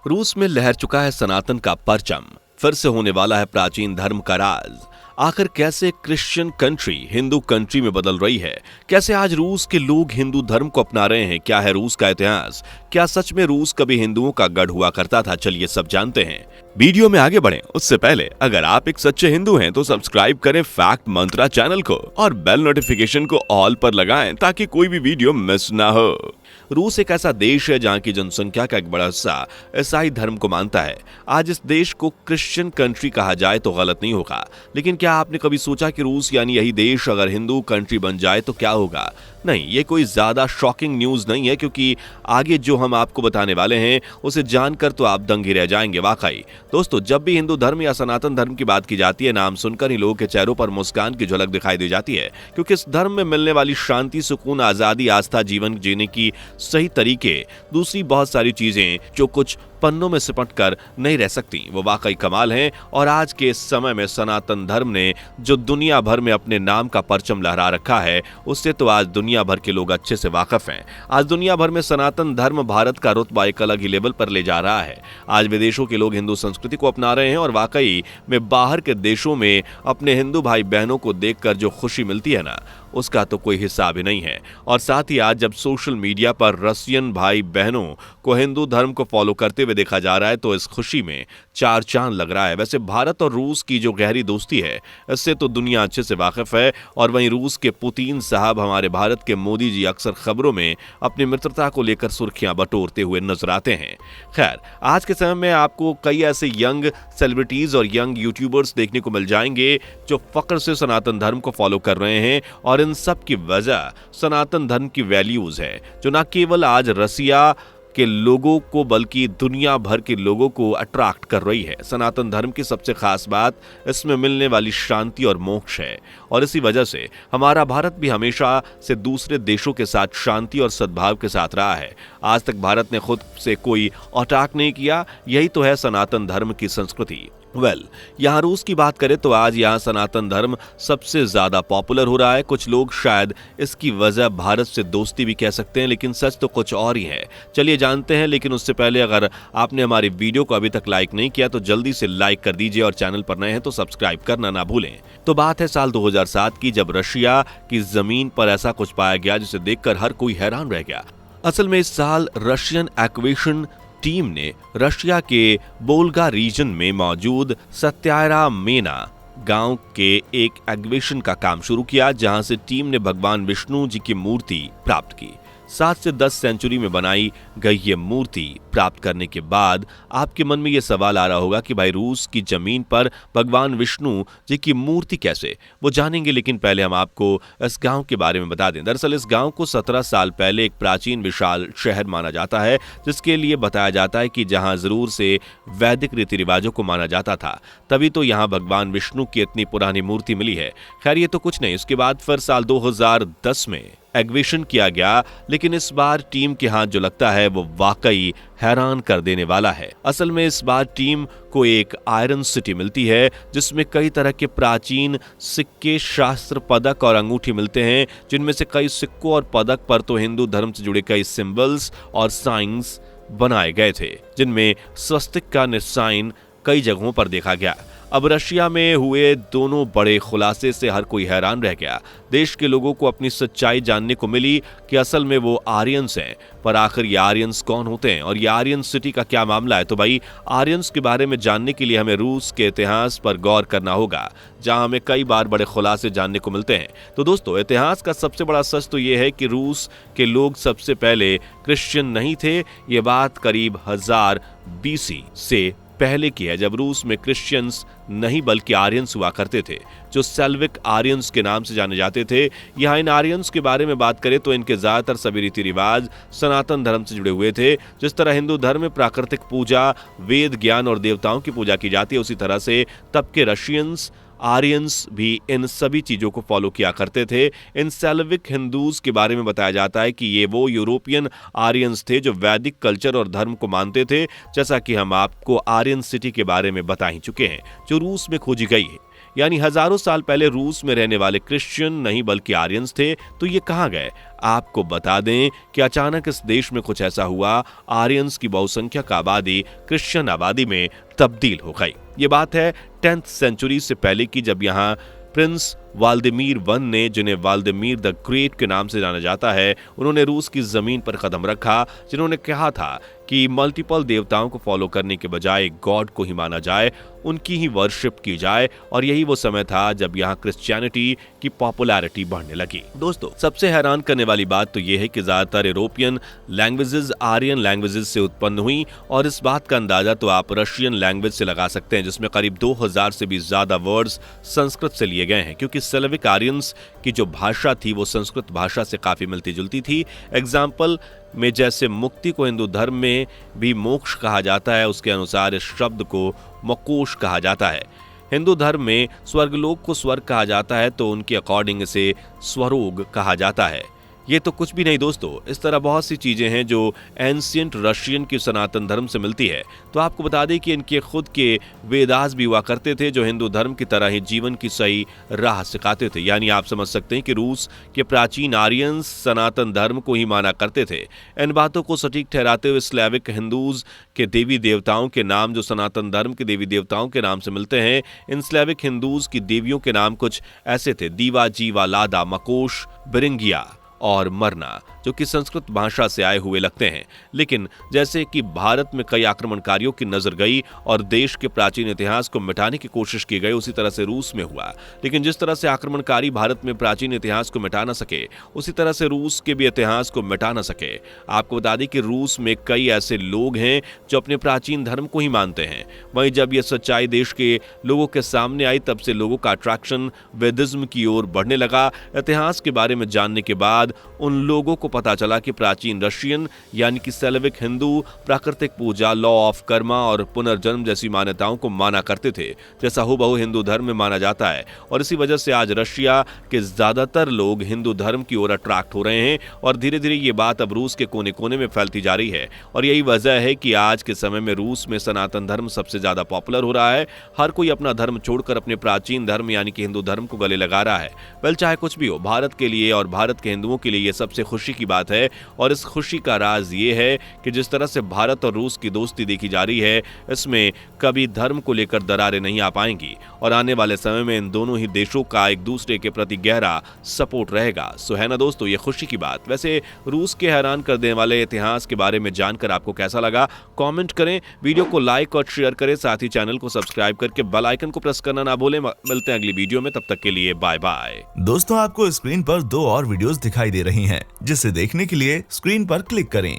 रूस में लहर चुका है सनातन का परचम, फिर से होने वाला है प्राचीन धर्म का राज। आखिर कैसे क्रिश्चियन कंट्री हिंदू कंट्री में बदल रही है, कैसे आज रूस के लोग हिंदू धर्म को अपना रहे हैं, क्या है रूस का इतिहास, क्या सच में रूस कभी हिंदुओं का गढ़ हुआ करता था, चलिए सब जानते हैं। वीडियो में आगे बढ़ें उससे पहले अगर आप एक सच्चे हिंदू हैं तो सब्सक्राइब करें फैक्ट मंत्रा चैनल को और बेल नोटिफिकेशन को ऑल पर लगाएं ताकि कोई भी वीडियो मिस ना हो। रूस एक ऐसा देश है जहां की जनसंख्या का एक बड़ा हिस्सा ईसाई धर्म को मानता है। आज इस देश को क्रिश्चियन कंट्री कहा जाए तो गलत नहीं होगा, लेकिन क्या आपने कभी सोचा कि रूस यानी यही देश अगर हिंदू कंट्री बन जाए तो क्या होगा? नहीं, ये कोई ज्यादा शॉकिंग न्यूज नहीं है, क्योंकि आगे जो हम आपको बताने वाले हैं उसे जानकर तो आप दंग ही रह जाएंगे। वाकई दोस्तों, जब भी हिंदू धर्म या सनातन धर्म की बात की जाती है, नाम सुनकर ही लोगों के चेहरों पर मुस्कान की झलक दिखाई दे जाती है, क्योंकि इस धर्म में मिलने वाली शांति, सुकून, आजादी, आस्था, जीवन जीने की सही तरीके, दूसरी बहुत सारी चीजें जो कुछ पन्नों में सिमट कर नहीं रह सकती, वो वाकई कमाल हैं। और आज के इस समय में सनातन धर्म ने जो दुनिया भर में अपने नाम का परचम लहरा रखा है, उससे तो आज दुनिया भर के लोग अच्छे से वाकिफ हैं। आज दुनिया भर में सनातन धर्म भारत का रुतबा एक अलग ही लेवल पर ले जा रहा है। आज विदेशों के लोग हिंदू संस्कृति को अपना रहे हैं और वाकई में बाहर के देशों में अपने हिंदू भाई बहनों को देखकर जो खुशी मिलती है ना, उसका तो कोई हिसाब ही नहीं है। और साथ ही आज जब सोशल मीडिया पर रसियन भाई बहनों को हिंदू धर्म को फॉलो करते हुए देखा जा रहा है तो इस खुशी में चार चांद लग रहा है। वैसे भारत और रूस की जो गहरी दोस्ती है, इससे तो दुनिया अच्छे से वाकिफ है। और वहीं रूस के पुतिन साहब हमारे भारत के मोदी जी अक्सर खबरों में अपनी मित्रता को लेकर सुर्खियां बटोरते हुए नजर आते हैं। खैर, आज के समय में आपको कई ऐसे यंग सेलिब्रिटीज और यंग यूट्यूबर्स देखने को मिल जाएंगे जो फक्र से सनातन धर्म को फॉलो कर रहे हैं। और इन सब की वजह सनातन धर्म की वैल्यूज है, जो न केवल आज रसिया के लोगों को बल्कि दुनिया भर के लोगों को अट्रैक्ट कर रही है। सनातन धर्म की सबसे खास बात इसमें मिलने वाली शांति और मोक्ष है। और इसी वजह से हमारा भारत भी हमेशा से दूसरे देशों के साथ शांति और सद्भाव के साथ रहा है। आज तक भारत ने खुद से कोई अटैक नहीं किया। यही तो है सनातन धर्म की संस्कृति। यहाँ रूस की बात करें तो आज यहाँ सनातन धर्म सबसे ज्यादा पॉपुलर हो रहा है। कुछ लोग शायद इसकी वजह भारत से दोस्ती भी कह सकते हैं, लेकिन सच तो कुछ और ही है। चलिए जानते हैं, लेकिन उससे पहले अगर आपने हमारी वीडियो को अभी तक लाइक नहीं किया तो जल्दी से लाइक कर दीजिए और चैनल पर नए हैं तो सब्सक्राइब करना ना भूलें। तो बात है साल 2007 की, जब रशिया की जमीन पर ऐसा कुछ पाया गया जिसे देखकर हर कोई हैरान रह गया। असल में इस साल रशियन एक्वेशन टीम ने रशिया के बोल्गा रीजन में मौजूद सत्यारा मेना गांव के एक एक्वेशन का काम शुरू किया, जहां से टीम ने भगवान विष्णु जी की मूर्ति प्राप्त की। 7 से 10 सेंचुरी में बनाई गई ये मूर्ति प्राप्त करने के बाद आपके मन में ये सवाल आ रहा होगा कि भाई रूस की जमीन पर भगवान विष्णु जी की मूर्ति कैसे, वो जानेंगे। लेकिन पहले हम आपको इस गांव के बारे में बता दें। दरअसल इस गांव को 17 साल पहले एक प्राचीन विशाल शहर माना जाता है, जिसके लिए बताया जाता है कि जहां जरूर से वैदिक रीति रिवाजों को माना जाता था, तभी तो यहाँ भगवान विष्णु की इतनी पुरानी मूर्ति मिली है। खैर, ये तो कुछ नहीं। इसके बाद फिर साल 2010 में एक्वेशन किया गया, लेकिन इस बार टीम के हाथ जो लगता है वो वाकई हैरान कर देने वाला है। असल में इस बार टीम को एक आयरन सिटी मिलती है, जिसमें कई तरह के प्राचीन सिक्के, शास्त्र, पदक और अंगूठी मिलते हैं, जिनमें से कई सिक्कों और पदक पर तो हिंदू धर्म से जुड़े कई सिंबल्स और साइंस बनाए गए थे, जिनमें स्वस्तिक का निशान कई जगहों पर देखा गया। अब रशिया में हुए दोनों बड़े खुलासे से हर कोई हैरान रह गया। देश के लोगों को अपनी सच्चाई जानने को मिली कि असल में वो आर्यंस हैं। पर आखिर ये आर्यंस कौन होते हैं और ये आर्यन सिटी का क्या मामला है? तो भाई, आर्यंस के बारे में जानने के लिए हमें रूस के इतिहास पर गौर करना होगा, जहां हमें कई बार बड़े खुलासे जानने को मिलते हैं। तो दोस्तों, इतिहास का सबसे बड़ा सच तो ये है कि रूस के लोग सबसे पहले क्रिश्चियन नहीं थे। ये बात करीब 1000 BC से पहले की है, जब रूस में क्रिश्चियंस नहीं बल्कि आर्यंस हुआ करते थे, जो सेल्विक आर्यंस के नाम से जाने जाते थे। यहाँ इन आर्यंस के बारे में बात करें तो इनके ज्यादातर सभी रीति रिवाज सनातन धर्म से जुड़े हुए थे। जिस तरह हिंदू धर्म में प्राकृतिक पूजा, वेद ज्ञान और देवताओं की पूजा की जाती है, उसी तरह से तब के रशियंस आर्यंस भी इन सभी चीजों को फॉलो किया करते थे। इन सेल्विक हिंदूज के बारे में बताया जाता है कि ये वो यूरोपियन आर्यंस थे जो वैदिक कल्चर और धर्म को मानते थे, जैसा कि हम आपको आर्यन सिटी के बारे में बता ही चुके हैं, जो रूस में खोजी गई है। यानी हजारों साल पहले रूस में रहने वाले क्रिश्चियन नहीं बल्कि आर्यंस थे, तो ये कहां गए? आपको बता दें कि अचानक इस देश में कुछ ऐसा हुआ, आर्यंस की बहुसंख्यक आबादी क्रिश्चियन आबादी में तब्दील हो गई। ये बात है 10th सेंचुरी से पहले की, जब यहाँ प्रिंस वाल्देमीर वन ने, जिन्हें वाल्देमीर द ग्रेट के नाम से जाना जाता है, उन्होंने रूस की जमीन पर कदम रखा, जिन्होंने कहा था कि मल्टीपल देवताओं को फॉलो करने के बजाय गॉड को ही माना जाए, उनकी ही वर्शिप की जाए। और यही वो समय था जब यहाँ क्रिश्चियनिटी की पॉपुलैरिटी बढ़ने लगी। दोस्तों, सबसे हैरान करने वाली बात तो यह है कि ज्यादातर यूरोपियन लैंग्वेजेस आर्यन लैंग्वेजेस से उत्पन्न हुई, और इस बात का अंदाजा तो आप रशियन लैंग्वेज से लगा सकते हैं, जिसमें करीब 2000 से भी ज्यादा वर्ड्स संस्कृत से लिए गए हैं, क्योंकि स्लेविक आर्यंस की जो भाषा थी वो संस्कृत भाषा से काफी मिलती जुलती थी। एग्जाम्पल में जैसे मुक्ति को हिंदू धर्म में भी मोक्ष कहा जाता है, उसके अनुसार इस शब्द को मोकोश कहा जाता है। हिंदू धर्म में स्वर्गलोक को स्वर्ग कहा जाता है, तो उनके अकॉर्डिंग इसे स्वरोग कहा जाता है। ये तो कुछ भी नहीं दोस्तों, इस तरह बहुत सी चीजें हैं जो एंशियंट रशियन की सनातन धर्म से मिलती है। तो आपको बता दें कि इनके खुद के वेदास भी हुआ करते थे, जो हिंदू धर्म की तरह ही जीवन की सही राह सिखाते थे। यानी आप समझ सकते हैं कि रूस के प्राचीन आर्यंस सनातन धर्म को ही माना करते थे। इन बातों को सटीक ठहराते हुए स्लेविक हिंदूज के देवी देवताओं के नाम, जो सनातन धर्म के देवी देवताओं के नाम से मिलते हैं, इन स्लेविक हिंदूज की देवियों के नाम कुछ ऐसे थे: दीवा, जीवा, लादा, मकोश, बिरिंगिया और मरना, जो कि संस्कृत भाषा से आए हुए लगते हैं। लेकिन जैसे कि भारत में कई आक्रमणकारियों की नजर गई और देश के प्राचीन इतिहास को मिटाने की कोशिश की गई, उसी तरह से रूस में हुआ। लेकिन जिस तरह से आक्रमणकारी भारत में प्राचीन इतिहास को मिटा ना सके, उसी तरह से रूस के भी इतिहास को मिटा ना सके। आपको बता दें कि रूस में कई ऐसे लोग हैं जो अपने प्राचीन धर्म को ही मानते हैं। वहीं जब यह सच्चाई देश के लोगों के सामने आई, तब से लोगों का अट्रैक्शन वेदिज्म की ओर बढ़ने लगा। इतिहास के बारे में जानने के बाद उन लोगों को पता चला कि प्राचीन रशियन यानी कि स्लेविक हिंदू प्राकृतिक पूजा, लॉ ऑफ कर्मा और पुनर्जन्म जैसी मान्यताओं को माना करते थे, जैसा हूबहू हिंदू धर्म में माना जाता है। और इसी वजह से आज रशिया के ज्यादातर लोग हिंदू धर्म की ओर अट्रैक्ट हो रहे हैं, और धीरे धीरे ये बात अब रूस के कोने कोने में फैलती जा रही है। और यही वजह है कि आज के समय में रूस में सनातन धर्म सबसे ज्यादा पॉपुलर हो रहा है। हर कोई अपना धर्म छोड़कर अपने प्राचीन धर्म यानी कि हिंदू धर्म को गले लगा रहा है। वेल, चाहे कुछ भी हो, भारत के लिए और भारत के हिंदुओं के लिए ये सबसे खुशी की बात है। और इस खुशी का राज ये है कि जिस तरह से भारत और रूस की दोस्ती देखी जा रही है, इसमें कभी धर्म को लेकर दरारें नहीं आ पाएंगी, और आने वाले समय में इन दोनों ही देशों का एक दूसरे के प्रति गहरा सपोर्ट रहेगा। सो है ना दोस्तों, ये खुशी की बात। वैसे रूस के हैरान कर देने वाले इतिहास के बारे में जानकर आपको कैसा लगा, कमेंट करें, वीडियो को लाइक और शेयर करें, साथ ही चैनल को सब्सक्राइब करके बेल आइकन को प्रेस करना ना भूलें। मिलते हैं अगली वीडियो में, तब तक के लिए बाय बाय। दोस्तों, आपको स्क्रीन पर 2 और वीडियोस दिखाई दे रही हैं, जिसे देखने के लिए स्क्रीन पर क्लिक करें।